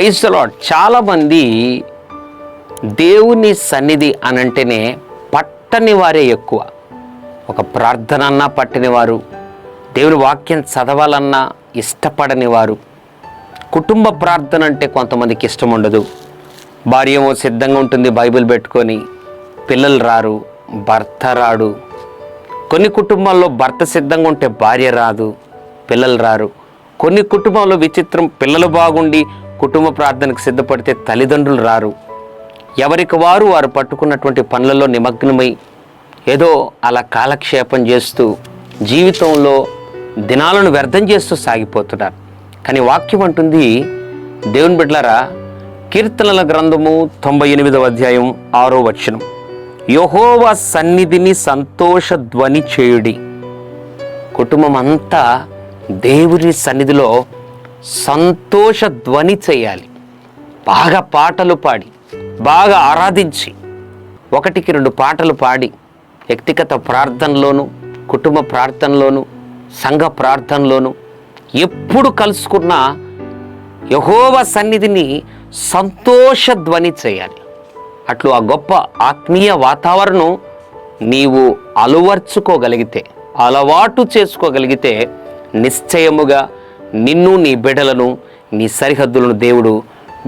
Praise the lord. చాలామంది దేవుని సన్నిధి అనంటేనే పట్టని వారే ఎక్కువ. ఒక ప్రార్థన అన్నా పట్టని వారు, దేవుని వాక్యం చదవాలన్నా ఇష్టపడని వారు, కుటుంబ ప్రార్థన అంటే కొంతమందికి ఇష్టం ఉండదు. భార్య ఏమో సిద్ధంగా ఉంటుంది బైబిల్ పెట్టుకొని, పిల్లలు రారు, భర్త రాడు. కొన్ని కుటుంబాల్లో భర్త సిద్ధంగా ఉంటే భార్య రాదు, పిల్లలు రారు. కొన్ని కుటుంబాల్లో విచిత్రం, పిల్లలు బాగుండి కుటుంబ ప్రార్థనకు సిద్ధపడితే తల్లిదండ్రులు రారు. ఎవరికి వారు పట్టుకున్నటువంటి పనులలో నిమగ్నమై ఏదో అలా కాలక్షేపం చేస్తూ జీవితంలో దినాలను వ్యర్థం చేస్తూ సాగిపోతున్నారు. కానీ వాక్యం అంటుంది, దేవుని బిడ్డలారా, కీర్తనల గ్రంథము 98వ అధ్యాయం 6వ వచనం, యెహోవా సన్నిధిని సంతోష ధ్వని చేయుడి. కుటుంబం అంతా దేవుని సన్నిధిలో సంతోష ధ్వని చేయాలి. బాగా పాటలు పాడి, బాగా ఆరాధించి, 1-2 పాటలు పాడి, వ్యక్తిగత ప్రార్థనలోను, కుటుంబ ప్రార్థనలోను, సంఘ ప్రార్థనలోను ఎప్పుడు కలుసుకున్నా యెహోవా సన్నిధిని సంతోష ధ్వని చేయాలి. అట్లు ఆ గొప్ప ఆత్మీయ వాతావరణం నీవు అలవర్చుకోగలిగితే, అలవాటు చేసుకోగలిగితే నిశ్చయముగా నిన్ను, నీ బిడ్డలను, నీ సరిహద్దులను దేవుడు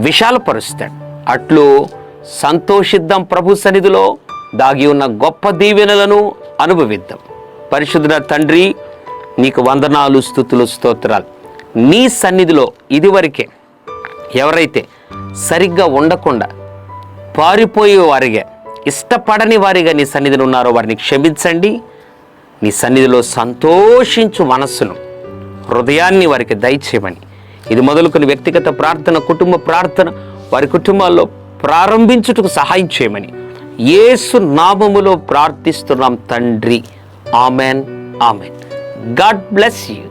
విశాలపరుస్తాడు. అట్లు సంతోషిద్దాం. ప్రభు సన్నిధిలో దాగి ఉన్న గొప్ప దీవెనలను అనుభవిద్దాం. పరిశుద్ధ తండ్రి, నీకు వందనాలు, స్తుతులు, స్తోత్రాలు. నీ సన్నిధిలో ఇదివరకే ఎవరైతే సరిగ్గా ఉండకుండా పారిపోయే వారిగా, ఇష్టపడని వారిగా నీ సన్నిధిలో ఉన్నారో వారిని క్షమించండి. నీ సన్నిధిలో సంతోషించు మనస్సును, హృదయాన్ని వారికి దయచేయమని, ఇది మొదలుకొని వ్యక్తిగత ప్రార్థన, కుటుంబ ప్రార్థన వారి కుటుంబాల్లో ప్రారంభించుటకు సహాయం చేయమని యేసు నామములో ప్రార్థిస్తున్నాం తండ్రి. Amen, amen. God bless you.